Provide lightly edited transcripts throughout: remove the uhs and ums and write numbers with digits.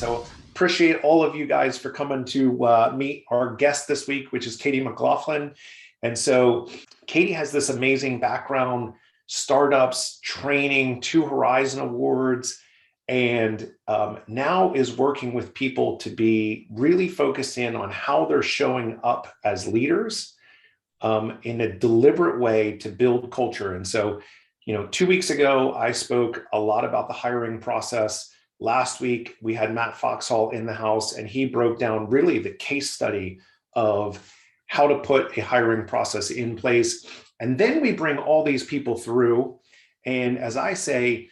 so appreciate all of you guys for coming to meet our guest this week, which is Katie McLaughlin. And so Katie has this amazing background, startups, training, 2 Horizon Awards, and now is working with people to be really focused in on how they're showing up as leaders in a deliberate way to build culture. And so, 2 weeks ago, I spoke a lot about the hiring process. Last week, we had Matt Foxhall in the house, and he broke down really the case study of how to put a hiring process in place. And then we bring all these people through. And as I say,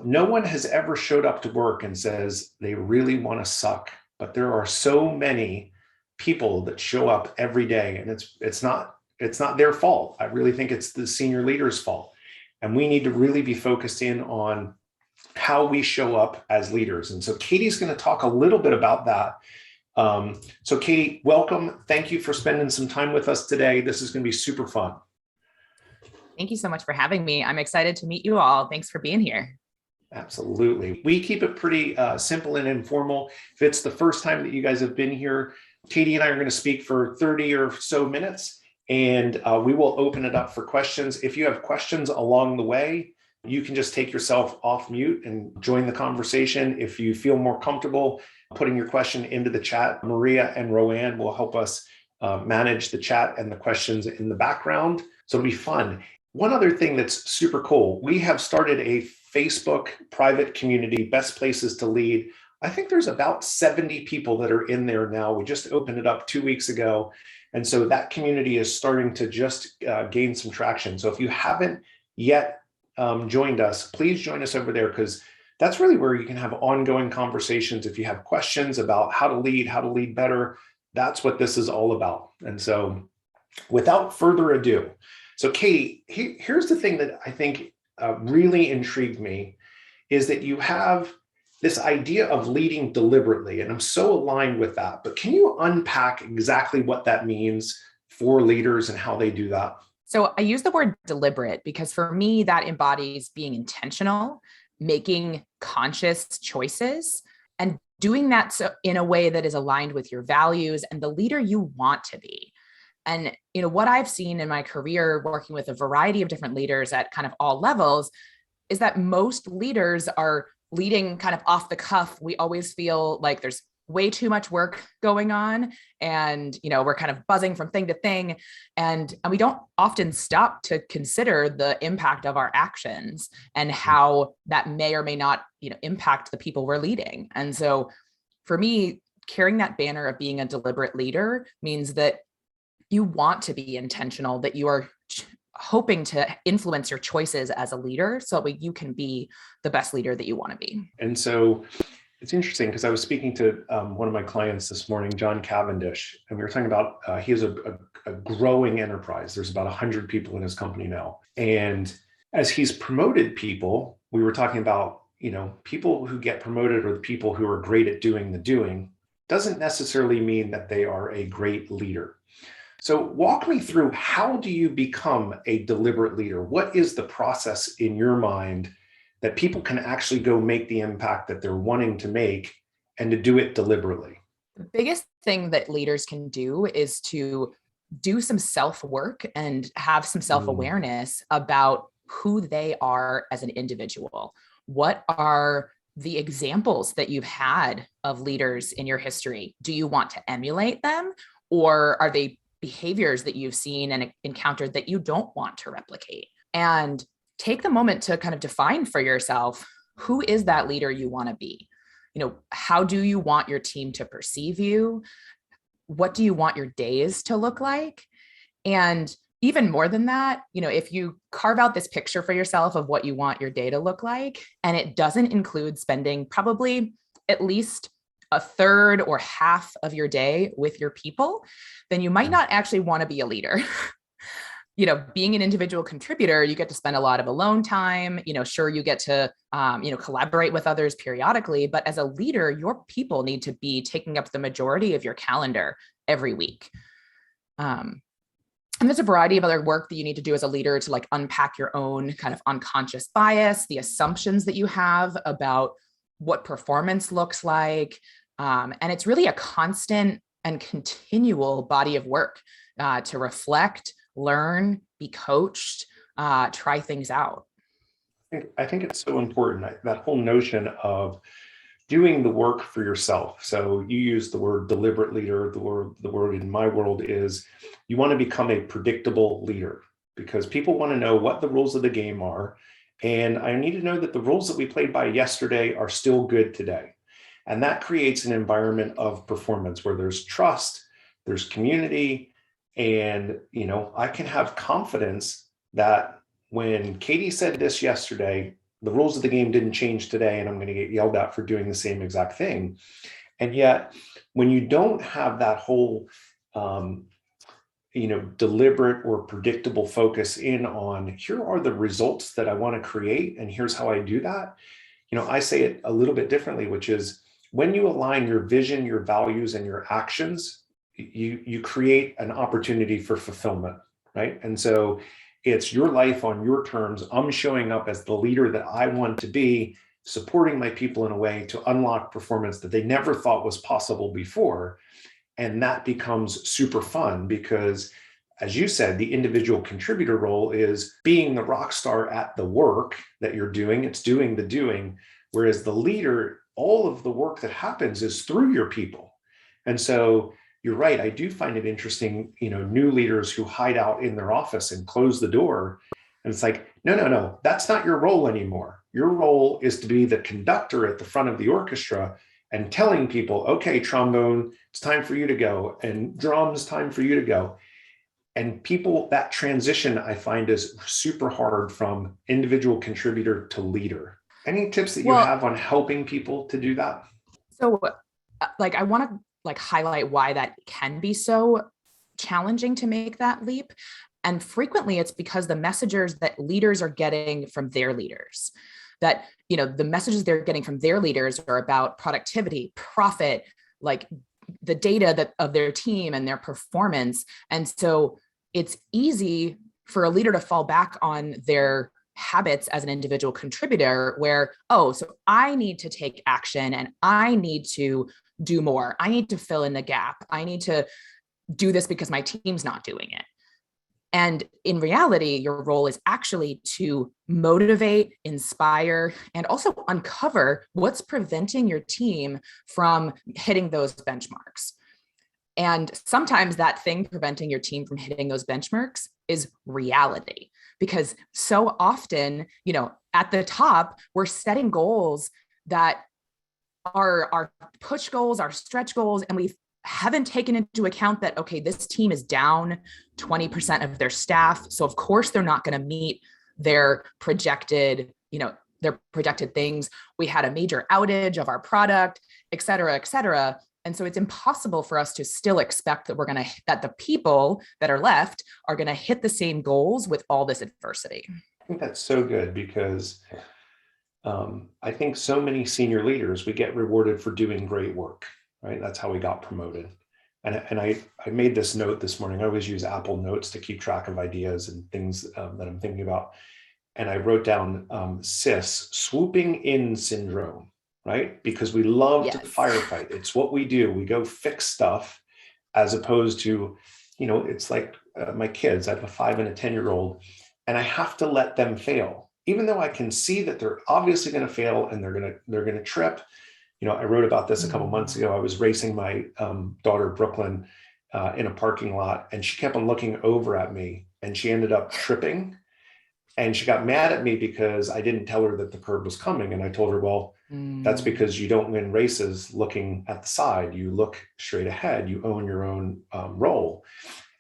no one has ever showed up to work and says they really want to suck. But there are so many people that show up every day, and it's not their fault. I really think it's the senior leaders' fault. And we need to really be focused in on how we show up as leaders. And so Katie's going to talk a little bit about that. So Katie, welcome. Thank you for spending some time with us today. This is going to be super fun. Thank you so much for having me. I'm excited to meet you all. Thanks for being here. Absolutely. We keep it pretty simple and informal. If it's the first time that you guys have been here, Katie and I are going to speak for 30 or so minutes, and we will open it up for questions. If you have questions along the way, you can just take yourself off mute and join the conversation. If you feel more comfortable putting your question into the chat, Maria and Roanne will help us manage the chat and the questions in the background. So it'll be fun. One other thing that's super cool, we have started a Facebook private community, Best Places to Lead. I think there's about 70 people that are in there now. We just opened it up 2 weeks ago. And so that community is starting to just gain some traction. So if you haven't yet joined us, please join us over there, because that's really where you can have ongoing conversations. If you have questions about how to lead better, that's what this is all about. And so without further ado, so Katie, here's the thing that I think really intrigued me, is that you have this idea of leading deliberately, and I'm so aligned with that. But can you unpack exactly what that means for leaders and how they do that? So I use the word deliberate because for me, that embodies being intentional, making conscious choices, and doing that in a way that is aligned with your values and the leader you want to be. And what I've seen in my career working with a variety of different leaders at kind of all levels is that most leaders are leading kind of off the cuff. We always feel like there's way too much work going on, and we're kind of buzzing from thing to thing, and we don't often stop to consider the impact of our actions and how that may or may not impact the people we're leading. And so for me, carrying that banner of being a deliberate leader means that you want to be intentional, that you are hoping to influence your choices as a leader so that you can be the best leader that you want to be. And so it's interesting because I was speaking to one of my clients this morning, John Cavendish, and we were talking about he has a growing enterprise. There's about 100 people in his company now. And as he's promoted people, we were talking about, people who get promoted or the people who are great at doing the doing doesn't necessarily mean that they are a great leader. So walk me through, how do you become a deliberate leader? What is the process in your mind that people can actually go make the impact that they're wanting to make, and to do it deliberately? The biggest thing that leaders can do is to do some self-work and have some self-awareness about who they are as an individual. What are the examples that you've had of leaders in your history? Do you want to emulate them, or are they behaviors that you've seen and encountered that you don't want to replicate? And take the moment to kind of define for yourself, who is that leader you want to be? How do you want your team to perceive you? What do you want your days to look like? And even more than that, if you carve out this picture for yourself of what you want your day to look like, and it doesn't include spending probably at least a third or half of your day with your people, then you might not actually want to be a leader. Being an individual contributor, you get to spend a lot of alone time. Sure, you get to, collaborate with others periodically, but as a leader, your people need to be taking up the majority of your calendar every week. And there's a variety of other work that you need to do as a leader to unpack your own kind of unconscious bias, the assumptions that you have about what performance looks like. And it's really a constant and continual body of work to reflect, learn, be coached, try things out. I think it's so important, that whole notion of doing the work for yourself. So you use the word deliberate leader. The word in my world is you want to become a predictable leader, because people want to know what the rules of the game are. And I need to know that the rules that we played by yesterday are still good today. And that creates an environment of performance where there's trust, there's community, and I can have confidence that when Katie said this yesterday, the rules of the game didn't change today, and I'm going to get yelled at for doing the same exact thing. And yet, when you don't have that whole, deliberate or predictable focus in on, here are the results that I want to create, and here's how I do that. I say it a little bit differently, which is when you align your vision, your values, and your actions, you create an opportunity for fulfillment, right? And so it's your life on your terms. I'm showing up as the leader that I want to be, supporting my people in a way to unlock performance that they never thought was possible before. And that becomes super fun because, as you said, the individual contributor role is being the rock star at the work that you're doing. It's doing the doing. Whereas the leader, all of the work that happens is through your people. And so you're right. I do find it interesting, new leaders who hide out in their office and close the door. And it's like, no, that's not your role anymore. Your role is to be the conductor at the front of the orchestra and telling people, okay, trombone, it's time for you to go. And drums, time for you to go. And people, that transition I find is super hard from individual contributor to leader. Any tips that you have on helping people to do that? So I want to highlight why that can be so challenging to make that leap. And frequently it's because the messages that leaders are getting from their leaders, that, the messages they're getting from their leaders are about productivity, profit, like the data of their team and their performance. And so it's easy for a leader to fall back on their habits as an individual contributor where, so I need to take action and I need to do more. I need to fill in the gap. I need to do this because my team's not doing it. And in reality, your role is actually to motivate, inspire, and also uncover what's preventing your team from hitting those benchmarks. And sometimes that thing preventing your team from hitting those benchmarks is reality, because so often, at the top, we're setting goals that are our push goals, our stretch goals, and we haven't taken into account that, okay, this team is down 20% of their staff. So of course they're not going to meet their projected, their projected things. We had a major outage of our product, et cetera, et cetera. And so it's impossible for us to still expect that that the people that are left are going to hit the same goals with all this adversity. I think that's so good because I think so many senior leaders, we get rewarded for doing great work, right? That's how we got promoted. And I made this note this morning. I always use Apple Notes to keep track of ideas and things that I'm thinking about. And I wrote down SIS, swooping in syndrome, right? Because we love to firefight. It's what we do. We go fix stuff as opposed to, it's like my kids. I have a 5 and a 10-year-old, and I have to let them fail. Even though I can see that they're obviously going to fail and they're going to trip. I wrote about this a couple months ago. I was racing my daughter, Brooklyn, in a parking lot, and she kept on looking over at me, and she ended up tripping. And she got mad at me because I didn't tell her that the curb was coming. And I told her, well, that's because you don't win races looking at the side. You look straight ahead. You own your own role.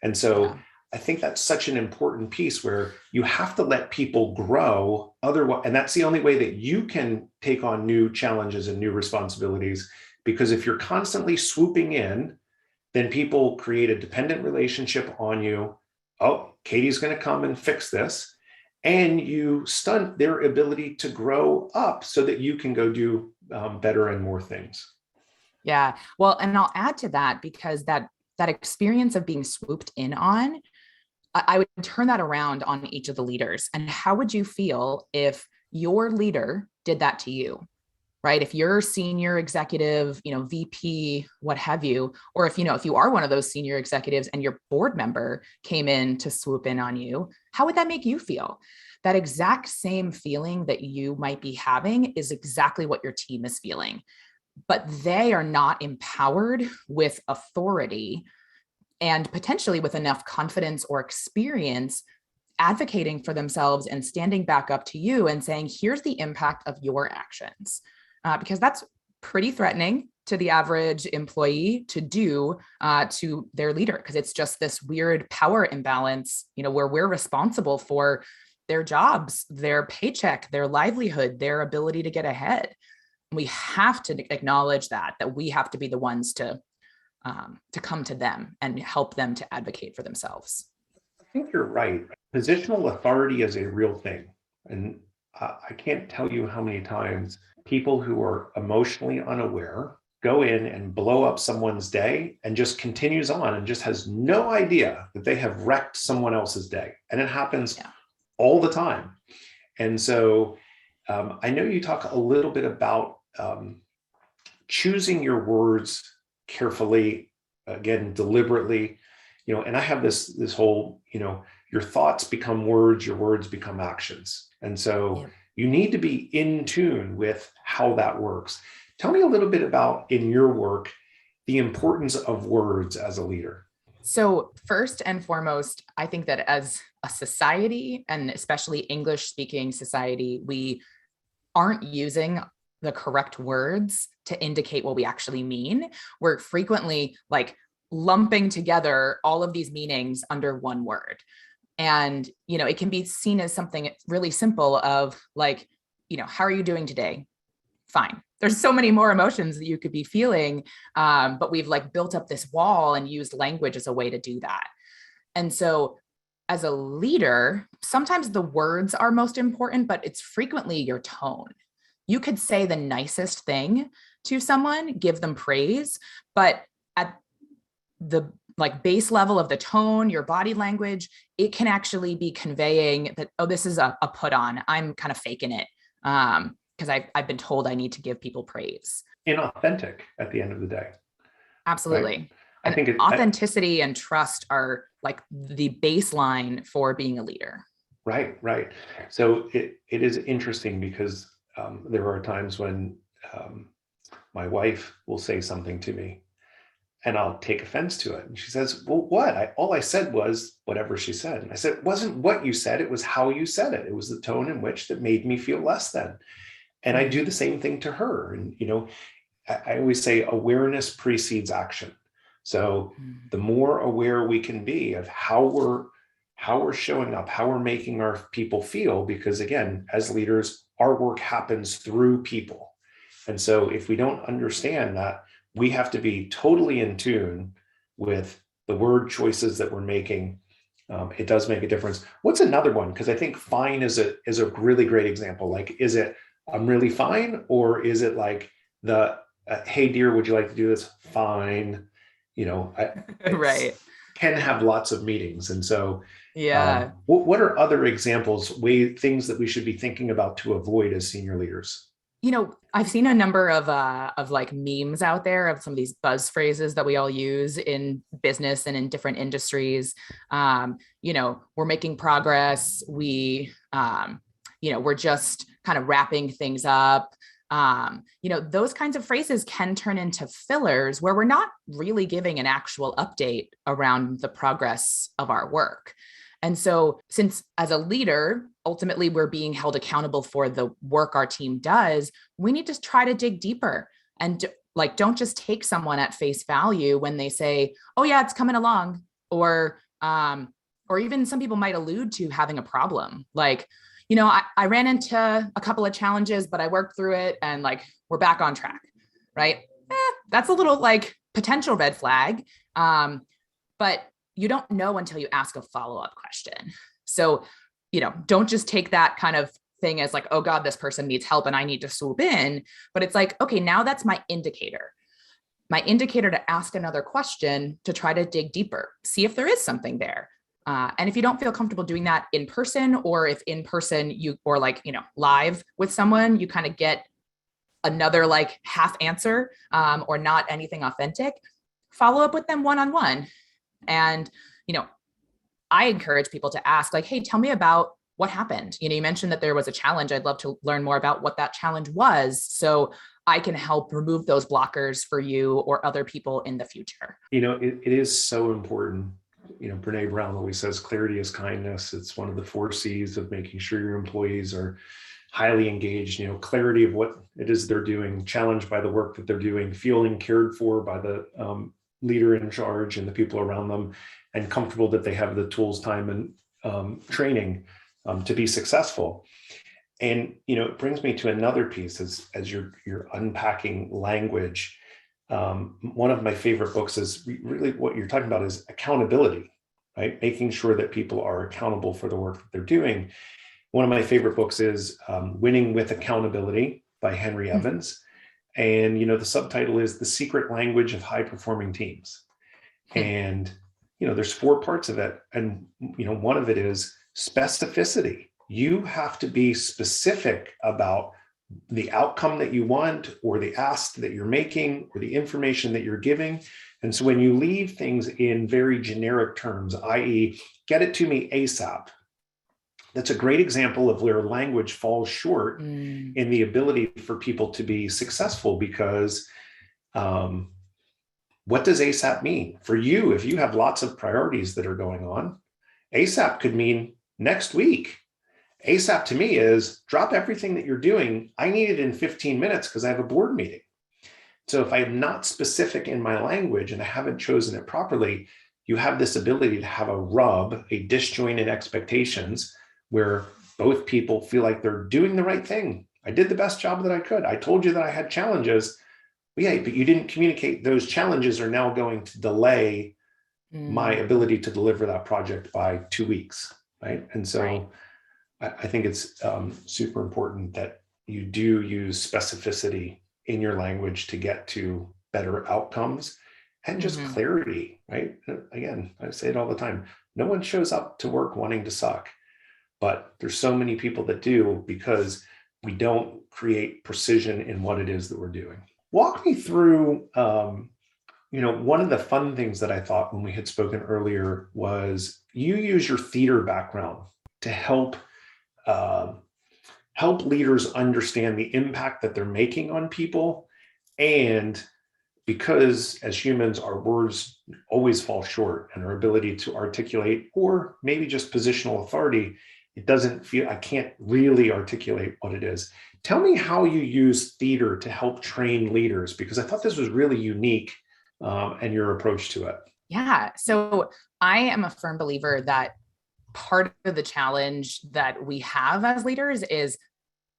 And so I think that's such an important piece where you have to let people grow. Otherwise, and that's the only way that you can take on new challenges and new responsibilities. Because if you're constantly swooping in, then people create a dependent relationship on you. Oh, Katie's going to come and fix this. And you stunt their ability to grow up so that you can go do better and more things. Yeah. Well, and I'll add to that because that experience of being swooped in on, I would turn that around on each of the leaders. And how would you feel if your leader did that to you? right? If you're senior executive, VP, what have you, or if you are one of those senior executives and your board member came in to swoop in on you, how would that make you feel? That exact same feeling that you might be having is exactly what your team is feeling, but they are not empowered with authority and potentially with enough confidence or experience advocating for themselves and standing back up to you and saying, here's the impact of your actions. Because that's pretty threatening to the average employee to do to their leader, because it's just this weird power imbalance, where we're responsible for their jobs, their paycheck, their livelihood, their ability to get ahead. We have to acknowledge that we have to be the ones to come to them and help them to advocate for themselves. I think you're right. Positional authority is a real thing. And I can't tell you how many times people who are emotionally unaware go in and blow up someone's day and just continues on and just has no idea that they have wrecked someone else's day. And it happens all the time. And so I know you talk a little bit about choosing your words carefully, again, deliberately, and I have this whole, your thoughts become words, your words become actions. And so you need to be in tune with how that works. Tell me a little bit about, in your work, the importance of words as a leader. So first and foremost, I think that as a society, and especially English speaking society, we aren't using the correct words to indicate what we actually mean. We're frequently lumping together all of these meanings under one word. And, it can be seen as something really simple of how are you doing today? Fine. There's so many more emotions that you could be feeling, but we've built up this wall and used language as a way to do that. And so as a leader, sometimes the words are most important, but it's frequently your tone. You could say the nicest thing to someone, give them praise, but at the base level of the tone, your body language, it can actually be conveying that, oh, this is a put on. I'm kind of faking it because I've been told I need to give people praise. Inauthentic at the end of the day. Absolutely. Right? I think authenticity and trust are the baseline for being a leader. Right. So it is interesting because there are times when my wife will say something to me and I'll take offense to it. And she says, well, what? All I said was whatever she said. And I said, it wasn't what you said. It was how you said it. It was the tone in which that made me feel less than. And I do the same thing to her. And, I always say awareness precedes action. So the more aware we can be of how we're showing up, how we're making our people feel, because again, as leaders, our work happens through people. And so if we don't understand that, we have to be totally in tune with the word choices that we're making. It does make a difference. What's another one? Because I think fine is a really great example. Is it I'm really fine, or is it hey dear, would you like to do this? Fine. Right. Can have lots of meanings. And so what are other examples, things that we should be thinking about to avoid as senior leaders? I've seen a number of memes out there of some of these buzz phrases that we all use in business and in different industries. We're making progress. We're just kind of wrapping things up. Those kinds of phrases can turn into fillers where we're not really giving an actual update around the progress of our work. And so since as a leader, ultimately we're being held accountable for the work our team does, we need to try to dig deeper and don't just take someone at face value when they say, oh yeah, it's coming along. Or even some people might allude to having a problem. I ran into a couple of challenges, but I worked through it and we're back on track, right? That's a little potential red flag. But you don't know until you ask a follow-up question. So, don't just take that kind of thing as oh God, this person needs help and I need to swoop in. But it's okay, now that's my indicator to ask another question, to try to dig deeper, see if there is something there. And if you don't feel comfortable doing that in person, or if in person live with someone, you kind of get another like half answer or not anything authentic, follow up with them one-on-one. And, I encourage people to ask like, hey, tell me about what happened. You mentioned that there was a challenge. I'd love to learn more about what that challenge was, so I can help remove those blockers for you or other people in the future. It is so important. Brene Brown always says clarity is kindness. It's one of the 4 C's of making sure your employees are highly engaged, clarity of what it is they're doing, challenged by the work that they're doing, feeling cared for by the leader in charge and the people around them, and comfortable that they have the tools, time, and training to be successful. And, it brings me to another piece as you're unpacking language. One of my favorite books is really what you're talking about is accountability, right? Making sure that people are accountable for the work that they're doing. One of my favorite books is Winning with Accountability by Henry Evans. And, the subtitle is The Secret Language of High Performing Teams. And, there's 4 parts of it. And, one of it is specificity. You have to be specific about the outcome that you want, or the ask that you're making, or the information that you're giving. And so when you leave things in very generic terms, i.e., get it to me ASAP, that's a great example of where language falls short in the ability for people to be successful, because what does ASAP mean? For you, if you have lots of priorities that are going on, ASAP could mean next week. ASAP to me is drop everything that you're doing. I need it in 15 minutes because I have a board meeting. So if I'm not specific in my language and I haven't chosen it properly, you have this ability to have a rub, a disjointed expectations, where both people feel like they're doing the right thing. I did the best job that I could. I told you that I had challenges. Yeah, but you didn't communicate. Those challenges are now going to delay my ability to deliver that project by 2 weeks, right? And so Right. I think it's super important that you do use specificity in your language to get to better outcomes and just clarity, right? Again, I say it all the time. No one shows up to work wanting to suck, but there's so many people that do, because we don't create precision in what it is that we're doing. Walk me through, one of the fun things that I thought when we had spoken earlier was you use your theater background to help leaders understand the impact that they're making on people. And because as humans, our words always fall short, and our ability to articulate, or maybe just positional authority, it doesn't feel, I can't really articulate what it is. Tell me how you use theater to help train leaders, because I thought this was really unique and your approach to it. Yeah. So I am a firm believer that part of the challenge that we have as leaders is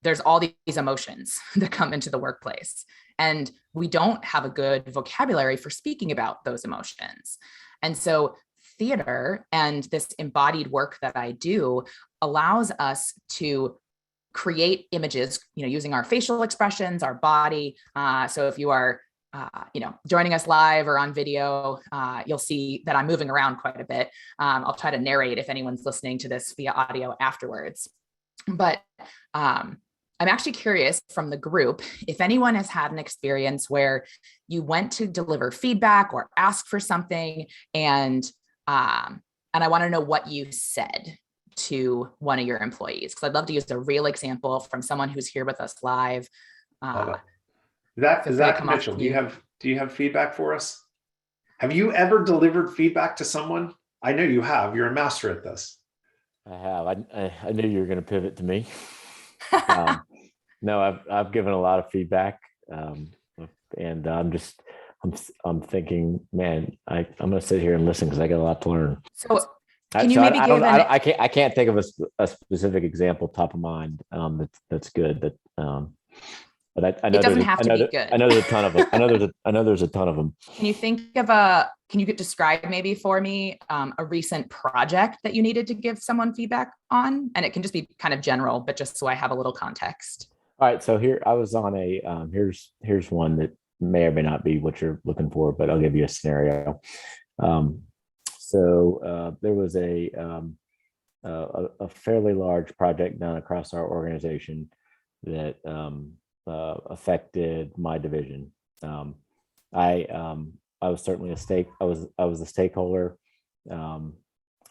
there's all these emotions that come into the workplace, and we don't have a good vocabulary for speaking about those emotions. And so theater and this embodied work that I do allows us to create images, using our facial expressions, our body. So if you are joining us live or on video, you'll see that I'm moving around quite a bit. I'll try to narrate if anyone's listening to this via audio afterwards. But I'm actually curious from the group if anyone has had an experience where you went to deliver feedback or ask for something, and I want to know what you said to one of your employees, because I'd love to use a real example from someone who's here with us live. Zach Mitchell, do you have feedback for us? Have you ever delivered feedback to someone? I know you have. You're a master at this. I have. I knew you were going to pivot to me. No, I've given a lot of feedback, and I'm thinking, man, I'm going to sit here and listen, because I got a lot to learn. So can you maybe give I can't think of a specific example top of mind that's good. But I know it doesn't have to be good. I know there's a ton of them. I know there's a ton of them. Can you think of can you describe maybe for me a recent project that you needed to give someone feedback on? And it can just be kind of general, but just so I have a little context. All right. So here I was on here's one that may or may not be what you're looking for, but I'll give you a scenario. So there was a fairly large project done across our organization that affected my division. I was certainly I was a stakeholder,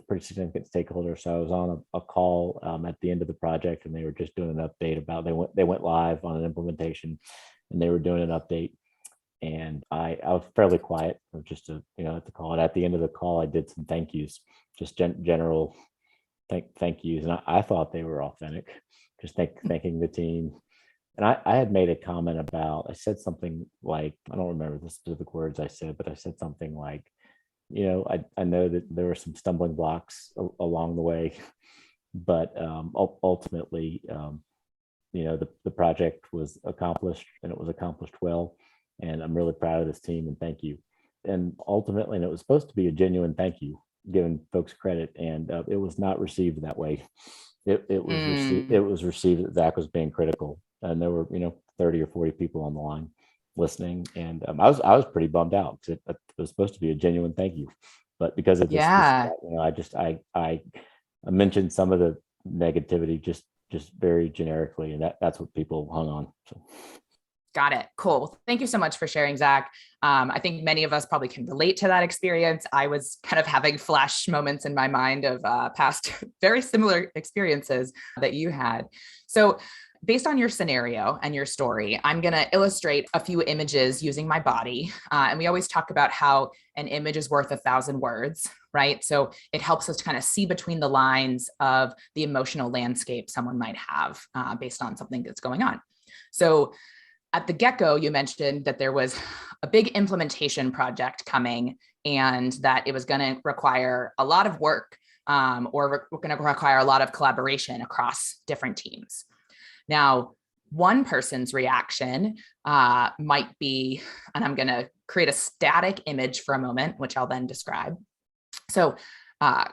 pretty significant stakeholder. So I was on a call at the end of the project, and they were just doing an update about they went live on an implementation, and they were doing an update. And I was fairly quiet, just to at the call. And at the end of the call, I did some thank yous, just general thank yous, and I thought they were authentic, just thanking the team. And I had made a comment about, I said something like, I don't remember the specific words I said, but I said something like, I know that there were some stumbling blocks along the way, but ultimately, the project was accomplished, and it was accomplished well. And I'm really proud of this team, and thank you. And ultimately, and it was supposed to be a genuine thank you, giving folks credit, and it was not received that way. It was received that Zach was being critical, and there were 30 or 40 people on the line listening, and I was pretty bummed out, because it was supposed to be a genuine thank you, but because of this, I mentioned some of the negativity just very generically, and that's what people hung on. So. Got it. Cool. Thank you so much for sharing, Zach. I think many of us probably can relate to that experience. I was kind of having flash moments in my mind of past very similar experiences that you had. So based on your scenario and your story, I'm going to illustrate a few images using my body. And we always talk about how an image is worth 1,000 words, right? So it helps us to kind of see between the lines of the emotional landscape someone might have based on something that's going on. So at the get-go, you mentioned that there was a big implementation project coming, and that it was going to require a lot of work, or going to require a lot of collaboration across different teams. Now, one person's reaction might be, and I'm going to create a static image for a moment, which I'll then describe. So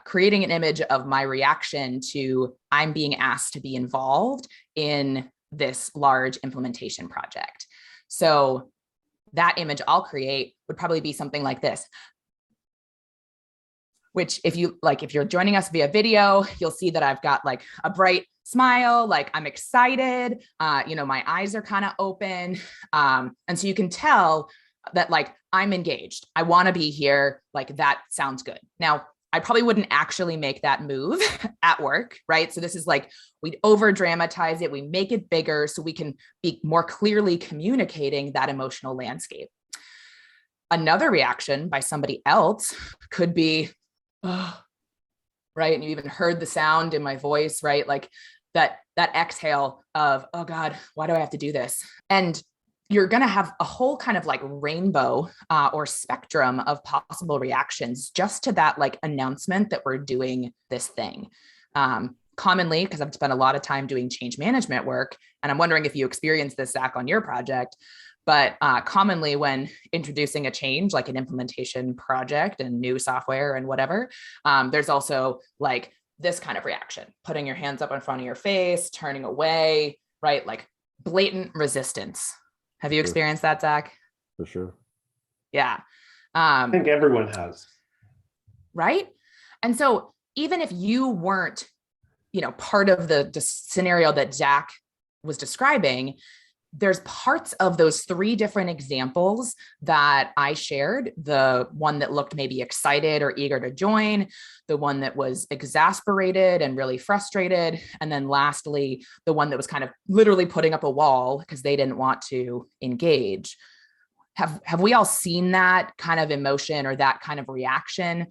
creating an image of my reaction to I'm being asked to be involved in this large implementation project. So that image I'll create would probably be something like this, which if you're joining us via video, you'll see that I've got like a bright smile, like I'm excited, my eyes are kind of open. And so you can tell that like I'm engaged. I want to be here. Like that sounds good. Now, I probably wouldn't actually make that move at work, right? So this is like, we'd over dramatize it. We make it bigger so we can be more clearly communicating that emotional landscape. Another reaction by somebody else could be, oh, right? And you even heard the sound in my voice, right? Like that exhale of, oh God, why do I have to do this? And you're going to have a whole kind of like rainbow or spectrum of possible reactions just to that like announcement that we're doing this thing. Commonly, because I've spent a lot of time doing change management work, and I'm wondering if you experienced this, Zach, on your project, but commonly when introducing a change, like an implementation project and new software and whatever, there's also like this kind of reaction, putting your hands up in front of your face, turning away, right? Like blatant resistance. Have you experienced that, Zach? For sure. Yeah. I think everyone has. Right. And so even if you weren't, part of the scenario that Zach was describing, there's parts of those 3 different examples that I shared, the one that looked maybe excited or eager to join, the one that was exasperated and really frustrated, and then lastly, the one that was kind of literally putting up a wall because they didn't want to engage. Have we all seen that kind of emotion or that kind of reaction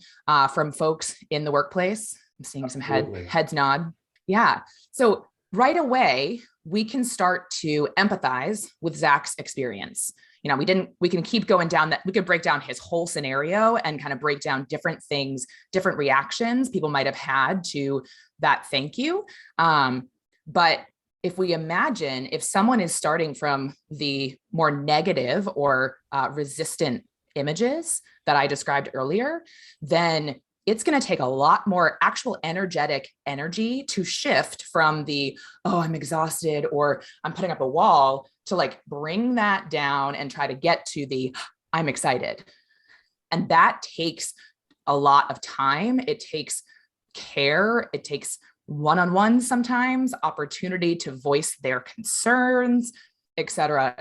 from folks in the workplace? I'm seeing some heads nod. Yeah. So right away, we can start to empathize with Zach's experience. We can keep going down that. We could break down his whole scenario and kind of break down different things, different reactions people might have had to that thank you. But if we imagine if someone is starting from the more negative or resistant images that I described earlier, then it's going to take a lot more actual energetic energy to shift from the, oh, I'm exhausted or I'm putting up a wall to like bring that down and try to get to the I'm excited. And that takes a lot of time. It takes care. It takes one-on-one sometimes, opportunity to voice their concerns. et cetera,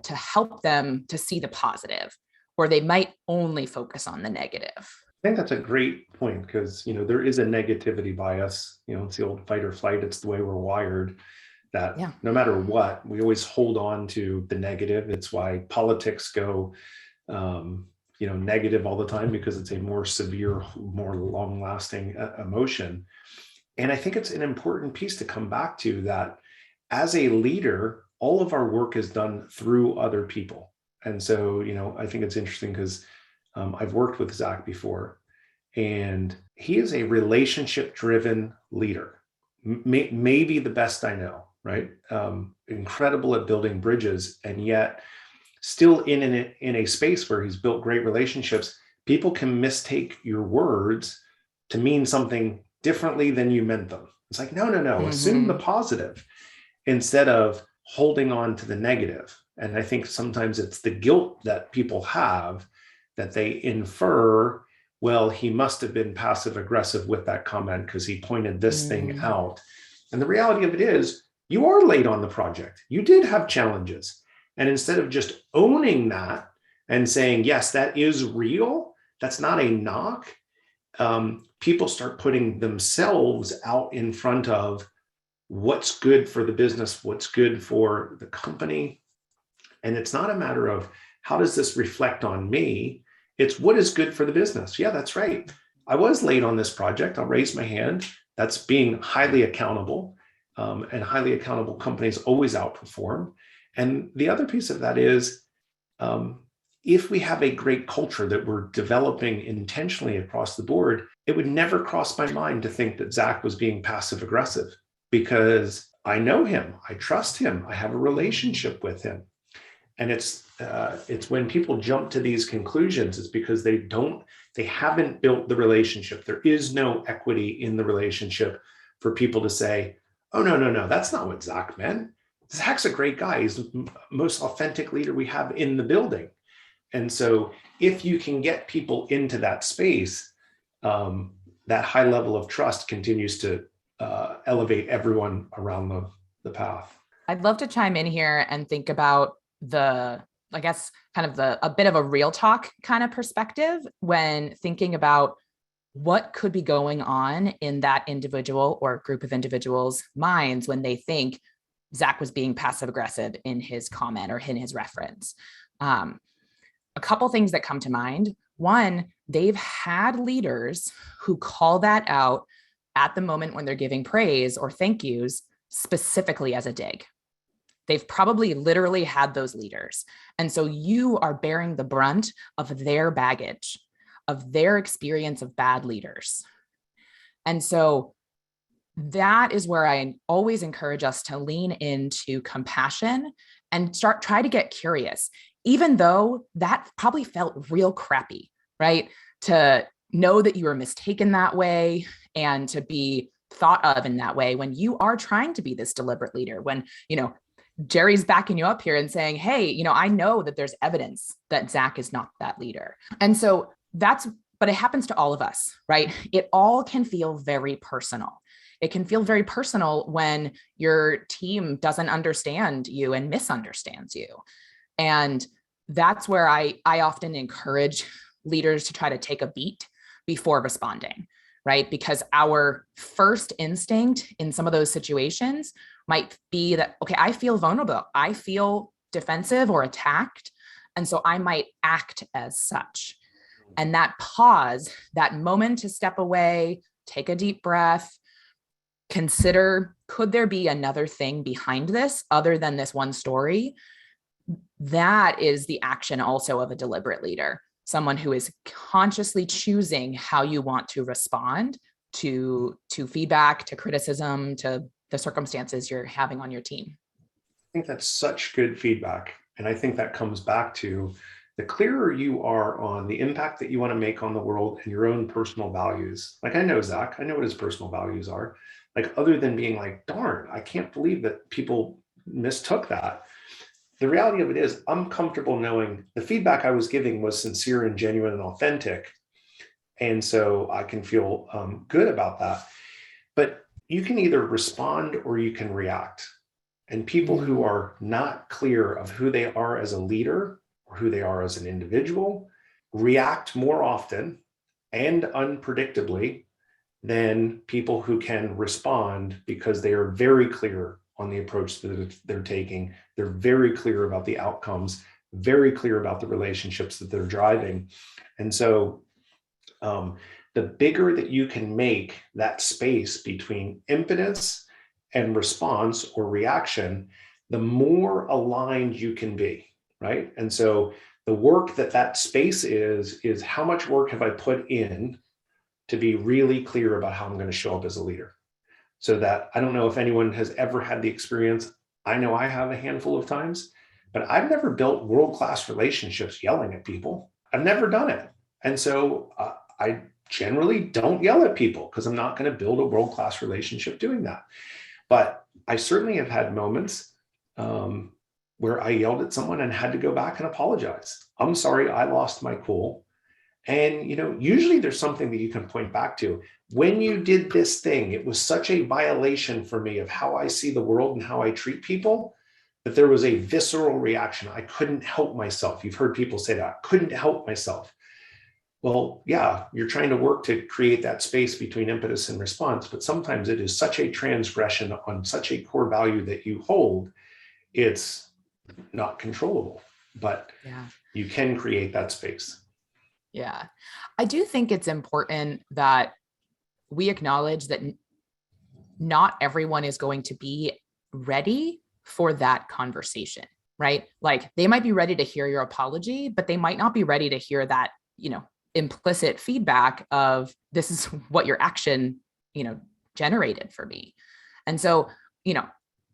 to help them to see the positive, or they might only focus on the negative. I think that's a great point because, there is a negativity bias. It's the old fight or flight. It's the way we're wired that no matter what, we always hold on to the negative. It's why politics go, negative all the time, because it's a more severe, more long-lasting emotion. And I think it's an important piece to come back to, that as a leader, all of our work is done through other people. And so, I think it's interesting because I've worked with Zach before, and he is a relationship-driven leader, maybe the best I know, right? Incredible at building bridges, and yet still in a space where he's built great relationships. People can mistake your words to mean something differently than you meant them. It's like, no, assume the positive instead of holding on to the negative. And I think sometimes it's the guilt that people have, that they infer, well, he must have been passive aggressive with that comment because he pointed this thing out. And the reality of it is, you are late on the project. You did have challenges. And instead of just owning that and saying, yes, that is real, that's not a knock, people start putting themselves out in front of what's good for the business, what's good for the company. And it's not a matter of how does this reflect on me? It's what is good for the business. Yeah, that's right. I was late on this project. I'll raise my hand. That's being highly accountable. And highly accountable companies always outperform. And the other piece of that is, if we have a great culture that we're developing intentionally across the board, it would never cross my mind to think that Zach was being passive aggressive, because I know him, I trust him, I have a relationship with him. And it's when people jump to these conclusions, it's because they haven't built the relationship. There is no equity in the relationship for people to say, oh, no, that's not what Zach meant. Zach's a great guy. He's the most authentic leader we have in the building. And so if you can get people into that space, that high level of trust continues to elevate everyone around the path. I'd love to chime in here and think about a bit of a real talk kind of perspective when thinking about what could be going on in that individual or group of individuals' minds when they think Zach was being passive aggressive in his comment or in his reference. A couple things that come to mind. One, they've had leaders who call that out at the moment when they're giving praise or thank yous specifically as a dig. They've probably literally had those leaders. And so you are bearing the brunt of their baggage, of their experience of bad leaders. And so that is where I always encourage us to lean into compassion and try to get curious, even though that probably felt real crappy, right? To know that you were mistaken that way and to be thought of in that way when you are trying to be this deliberate leader, when, Jerry's backing you up here and saying, hey, I know that there's evidence that Zach is not that leader. And so but it happens to all of us, right? It all can feel very personal. It can feel very personal when your team doesn't understand you and misunderstands you. And that's where I often encourage leaders to try to take a beat before responding, right? Because our first instinct in some of those situations might be that, okay, I feel vulnerable. I feel defensive or attacked. And so I might act as such. And that pause, that moment to step away, take a deep breath, consider, could there be another thing behind this other than this one story? That is the action also of a deliberate leader, someone who is consciously choosing how you want to respond to feedback, to criticism, to the circumstances you're having on your team. I think that's such good feedback. And I think that comes back to the clearer you are on the impact that you want to make on the world and your own personal values. Like I know Zach, I know what his personal values are. Like other than being like, darn, I can't believe that people mistook that. The reality of it is I'm comfortable knowing the feedback I was giving was sincere and genuine and authentic. And so I can feel good about that. But you can either respond or you can react. And people who are not clear of who they are as a leader or who they are as an individual react more often and unpredictably than people who can respond because they are very clear on the approach that they're taking. They're very clear about the outcomes, very clear about the relationships that they're driving. And so the bigger that you can make that space between impetus and response or reaction, the more aligned you can be, right? And so the work that space is how much work have I put in to be really clear about how I'm going to show up as a leader. So that I don't know if anyone has ever had the experience. I know I have a handful of times, but I've never built world-class relationships yelling at people. I've never done it. And so I generally don't yell at people because I'm not going to build a world-class relationship doing that. But I certainly have had moments where I yelled at someone and had to go back and apologize. I'm sorry, I lost my cool. And, usually there's something that you can point back to. When you did this thing, it was such a violation for me of how I see the world and how I treat people that there was a visceral reaction. I couldn't help myself. You've heard people say that, I couldn't help myself. Well, yeah, you're trying to work to create that space between impetus and response, but sometimes it is such a transgression on such a core value that you hold, it's not controllable, but you can create that space. Yeah, I do think it's important that we acknowledge that not everyone is going to be ready for that conversation, right? Like they might be ready to hear your apology, but they might not be ready to hear that, implicit feedback of this is what your action, generated for me. And so,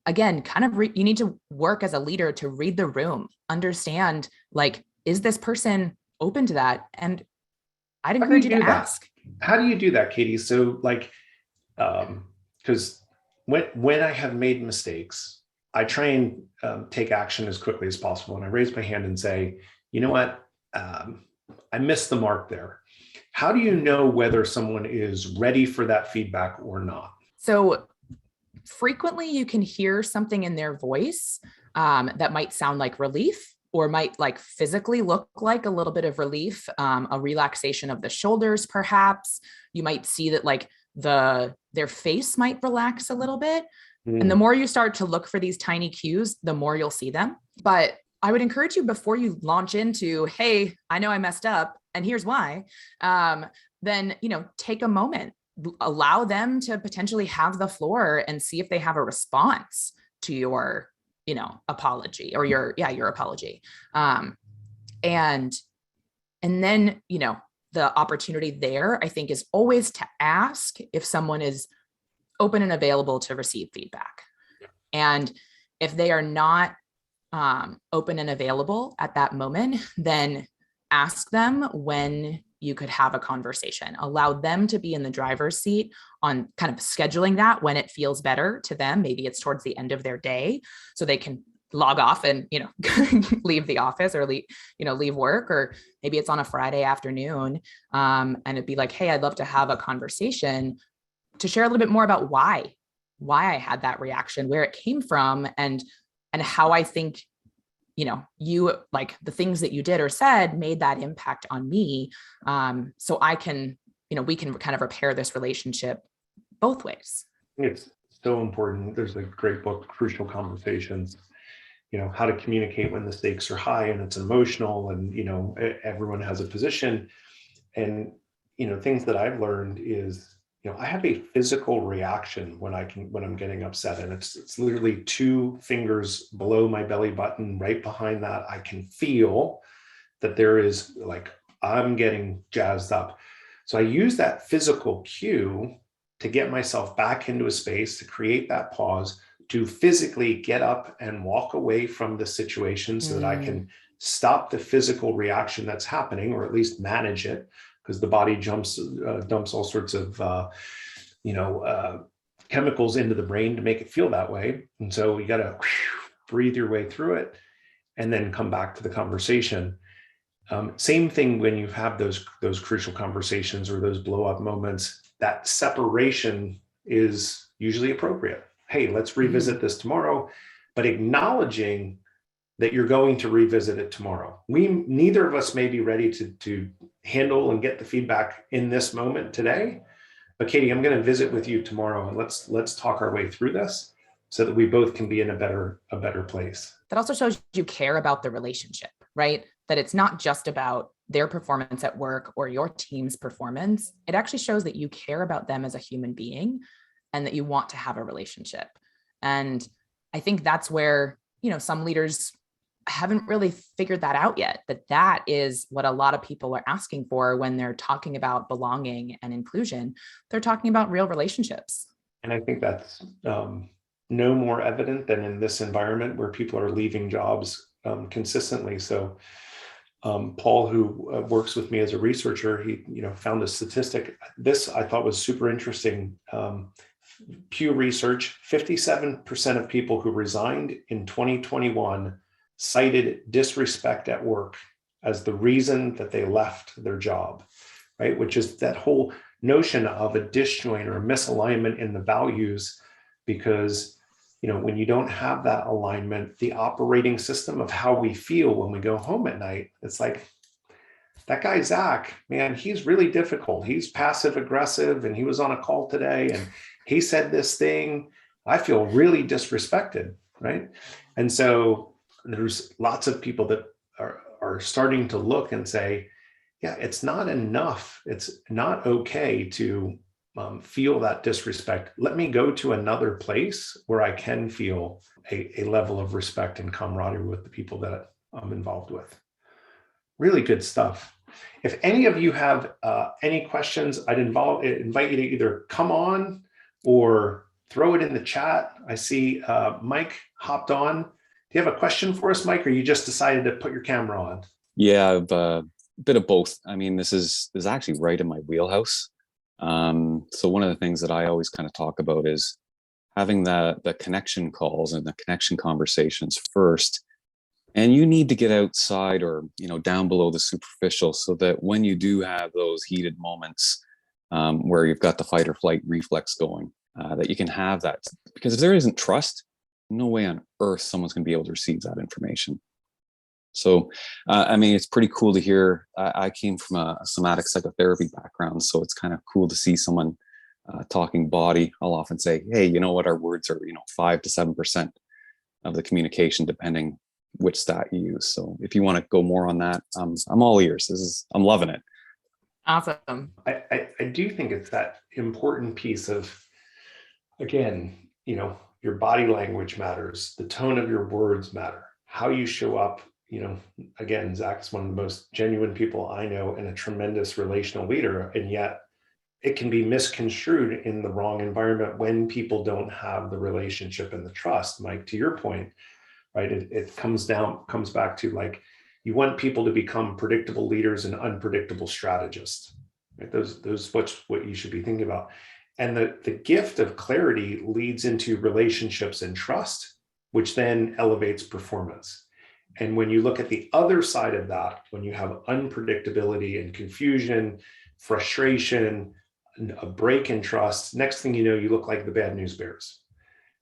again, kind of you need to work as a leader to read the room, understand, like, is this person open to that? And I'd encourage you to ask. How do you do that, Katie? So because when I have made mistakes, I try and take action as quickly as possible. And I raise my hand and say, you know what? I missed the mark there. How do you know whether someone is ready for that feedback or not? So frequently you can hear something in their voice that might sound like relief, or might like physically look like a little bit of relief, a relaxation of the shoulders, perhaps. You might see that like their face might relax a little bit. And the more you start to look for these tiny cues, the more you'll see them. But I would encourage you, before you launch into, hey, I know I messed up and here's why, then, take a moment, allow them to potentially have the floor and see if they have a response to your apology or your apology. And then, the opportunity there, I think, is always to ask if someone is open and available to receive feedback. And if they are not open and available at that moment, then ask them when you could have a conversation. Allow them to be in the driver's seat on kind of scheduling that when it feels better to them. Maybe it's towards the end of their day, so they can log off and, leave the office or leave work, or maybe it's on a Friday afternoon. And it'd be like, hey, I'd love to have a conversation to share a little bit more about why I had that reaction, where it came from, and how I think, you, like, the things that you did or said made that impact on me. So I can, we can kind of repair this relationship both ways. It's so important. There's a great book, Crucial Conversations, how to communicate when the stakes are high and it's emotional, and, everyone has a position. And, things that I've learned is, I have a physical reaction when I'm getting upset, and it's literally 2 fingers below my belly button. Right behind that, I can feel that there is, like, I'm getting jazzed up. So I use that physical cue to get myself back into a space, to create that pause, to physically get up and walk away from the situation so that I can stop the physical reaction that's happening, or at least manage it, because the body dumps all sorts of chemicals into the brain to make it feel that way. And so you got to breathe your way through it and then come back to the conversation. Same thing when you have those crucial conversations or those blow up moments. That separation is usually appropriate. Hey, let's revisit this tomorrow. but acknowledging that you're going to revisit it tomorrow. Neither of us may be ready to handle and get the feedback in this moment today, but Katie, I'm going to visit with you tomorrow, and let's talk our way through this so that we both can be in a better place. That also shows you care about the relationship, right? That it's not just about their performance at work or your team's performance. It actually shows that you care about them as a human being and that you want to have a relationship. And I think that's where, some leaders haven't really figured that out yet, that is what a lot of people are asking for when they're talking about belonging and inclusion. They're talking about real relationships. And I think that's no more evident than in this environment where people are leaving jobs consistently. So Paul, who works with me as a researcher, he found a statistic. This I thought was super interesting. Pew Research, 57% of people who resigned in 2021 cited disrespect at work as the reason that they left their job, right? Which is that whole notion of a disjoint or a misalignment in the values, because when you don't have that alignment, the operating system of how we feel when we go home at night, it's like, that guy Zach, man, he's really difficult. He's passive aggressive, and he was on a call today and he said this thing. I feel really disrespected, right? And so there's lots of people that are starting to look and say, yeah, it's not enough. It's not okay to feel that disrespect. Let me go to another place where I can feel a level of respect and camaraderie with the people that I'm involved with. Really good stuff. If any of you have any questions, I'd invite you to either come on or throw it in the chat. I see Mike hopped on. Do you have a question for us, Mike, or you just decided to put your camera on? Yeah, I've a bit of both. I mean, this is actually right in my wheelhouse. So one of the things that I always kind of talk about is having the connection calls and the connection conversations first. And you need to get outside or, down below the superficial so that when you do have those heated moments where you've got the fight or flight reflex going, that you can have that. Because if there isn't trust, no way on earth someone's going to be able to receive that information. So, it's pretty cool to hear. I came from a somatic psychotherapy background, so it's kind of cool to see someone talking body. I'll often say, hey, you know what? Our words are, 5 to 7% of the communication, depending which stat you use. So if you want to go more on that, I'm all ears. I'm loving it. Awesome. I do think it's that important piece of, again, your body language matters. The tone of your words matter. How you show up. Again, Zach's one of the most genuine people I know and a tremendous relational leader. And yet it can be misconstrued in the wrong environment when people don't have the relationship and the trust. Mike, to your point, right? It comes back to, like, you want people to become predictable leaders and unpredictable strategists. Right? Those what you should be thinking about. And the gift of clarity leads into relationships and trust, which then elevates performance. And when you look at the other side of that, when you have unpredictability and confusion, frustration, a break in trust, next thing you know, you look like the bad news bears.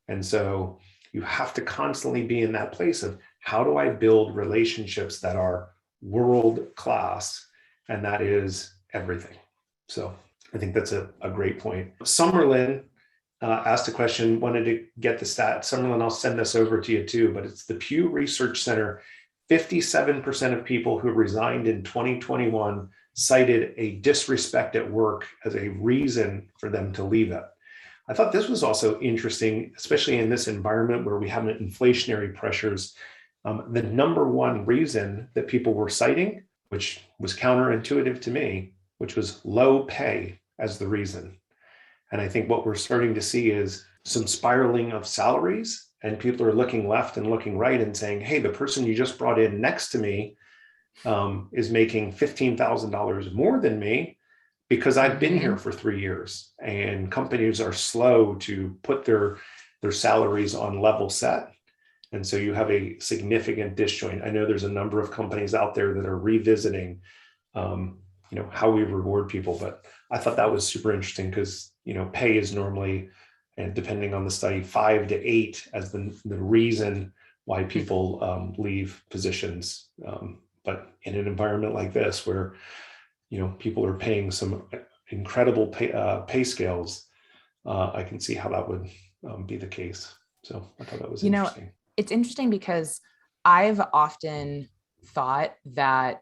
And so you have to constantly be in that place of, how do I build relationships that are world class? And that is everything. So I think that's a great point. Summerlin asked a question, wanted to get the stat. Summerlin, I'll send this over to you too, but it's the Pew Research Center. 57% of people who resigned in 2021 cited a disrespect at work as a reason for them to leave it. I thought this was also interesting, especially in this environment where we have inflationary pressures. The number one reason that people were citing, which was counterintuitive to me, which was low pay as the reason. And I think what we're starting to see is some spiraling of salaries, and people are looking left and looking right and saying, hey, the person you just brought in next to me is making $15,000 more than me because I've been here for 3 years. And companies are slow to put their salaries on level set. And so you have a significant disjoint. I know there's a number of companies out there that are revisiting how we reward people, but I thought that was super interesting because pay is normally and depending on the study, 5 to 8 as the reason why people leave positions. But in an environment like this, where people are paying some incredible pay scales, I can see how that would be the case. So I thought that was interesting. It's interesting because I've often thought that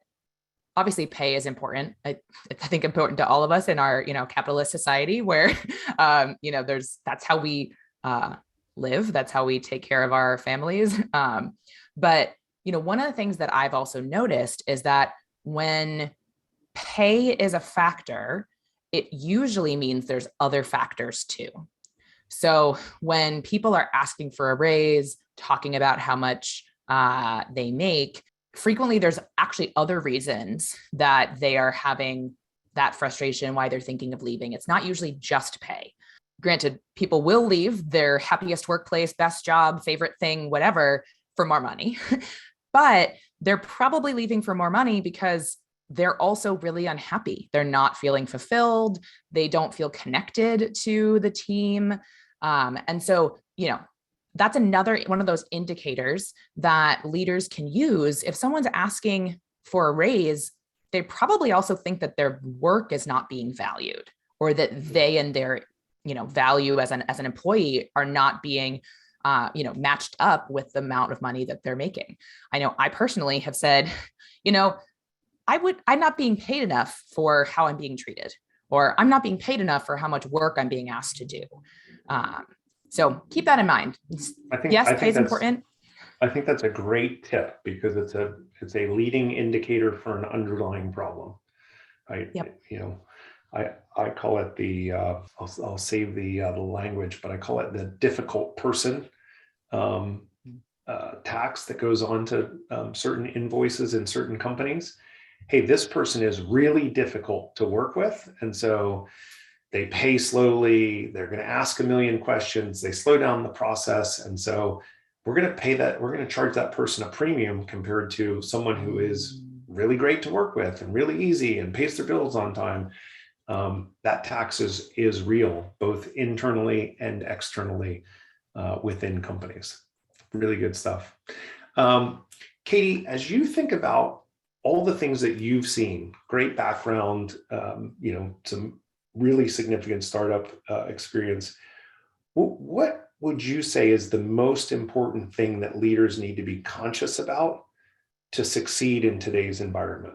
obviously pay is important. I think important to all of us in our, capitalist society where, that's how we live. That's how we take care of our families. But, one of the things that I've also noticed is that when pay is a factor, it usually means there's other factors too. So when people are asking for a raise, talking about how much they make, frequently there's actually other reasons that they are having that frustration, why they're thinking of leaving. It's not usually just pay. Granted, people will leave their happiest workplace, best job, favorite thing, whatever, for more money. But they're probably leaving for more money because they're also really unhappy. They're not feeling fulfilled. They don't feel connected to the team. And so, that's another one of those indicators that leaders can use. If someone's asking for a raise, they probably also think that their work is not being valued, or that they and their, value as an employee are not being, matched up with the amount of money that they're making. I know I personally have said, I'm not being paid enough for how I'm being treated, or I'm not being paid enough for how much work I'm being asked to do. So keep that in mind. Pay is important. I think that's a great tip because it's a leading indicator for an underlying problem. Yep. I call it the I'll save the language, but I call it the difficult person tax that goes on to certain invoices in certain companies. Hey, this person is really difficult to work with, and so they pay slowly. They're going to ask a million questions. They slow down the process. And so we're going to charge that person a premium compared to someone who is really great to work with and really easy and pays their bills on time. That tax is real, both internally and externally within companies. Really good stuff. Katie, as you think about all the things that you've seen, great background, some really significant startup experience. What would you say is the most important thing that leaders need to be conscious about to succeed in today's environment?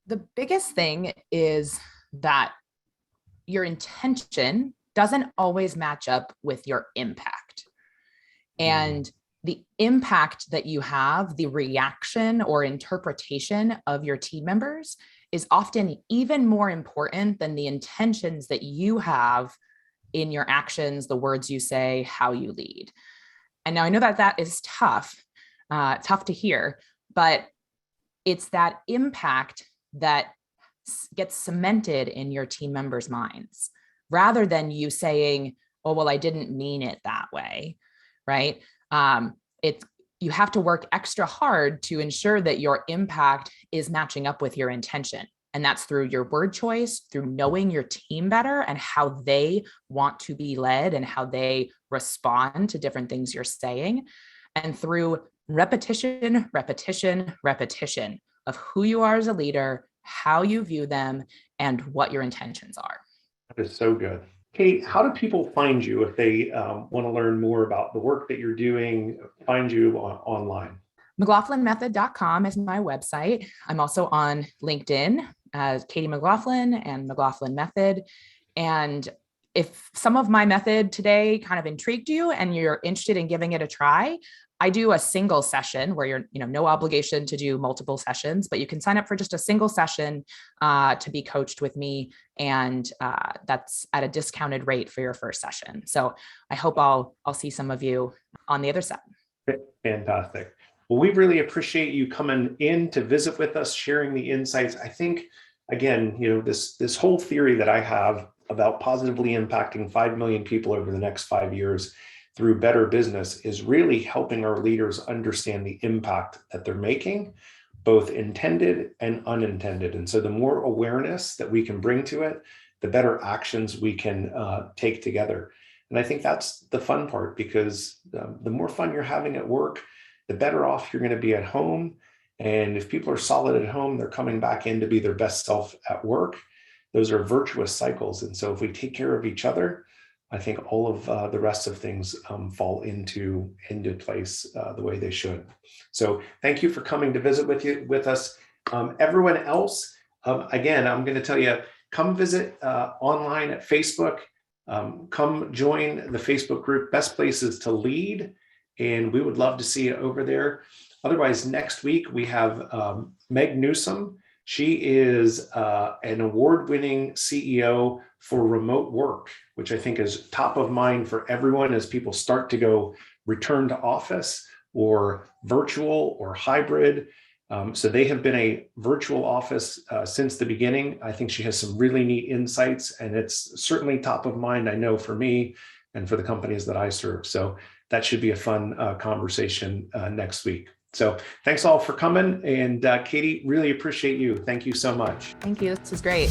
The biggest thing is that your intention doesn't always match up with your impact. And the impact that you have, the reaction or interpretation of your team members is often even more important than the intentions that you have in your actions, the words you say, how you lead. And now I know that is tough to hear, but it's that impact that gets cemented in your team members' minds, rather than you saying, oh, well, I didn't mean it that way, right? You have to work extra hard to ensure that your impact is matching up with your intention. And that's through your word choice, through knowing your team better and how they want to be led and how they respond to different things you're saying, and through repetition of who you are as a leader, how you view them, and what your intentions are. That is so good. Katie, how do people find you if they want to learn more about the work that you're doing, find you online? McLaughlinmethod.com is my website. I'm also on LinkedIn as Katie McLaughlin and McLaughlin Method. And if some of my method today kind of intrigued you and you're interested in giving it a try, I do a single session where you're, no obligation to do multiple sessions, but you can sign up for just a single session to be coached with me. And that's at a discounted rate for your first session. So I hope I'll see some of you on the other side. Fantastic. Well, we really appreciate you coming in to visit with us, sharing the insights. I think, again, this whole theory that I have about positively impacting 5 million people over the next 5 years through better business is really helping our leaders understand the impact that they're making, both intended and unintended. And so the more awareness that we can bring to it, the better actions we can take together. And I think that's the fun part, because the more fun you're having at work, the better off you're going to be at home. And if people are solid at home, they're coming back in to be their best self at work. Those are virtuous cycles. And so if we take care of each other, I think all of the rest of things fall into place the way they should. So thank you for coming to visit with us. Everyone else, again, I'm going to tell you, come visit online at Facebook. Come join the Facebook group, Best Places to Lead. And we would love to see you over there. Otherwise, next week we have Meg Newsom. She is an award-winning CEO for remote work, which I think is top of mind for everyone as people start to go return to office or virtual or hybrid. So they have been a virtual office since the beginning. I think she has some really neat insights, and it's certainly top of mind, I know, for me and for the companies that I serve. So that should be a fun conversation next week. So thanks all for coming. And Katie, really appreciate you. Thank you so much. Thank you. This is great.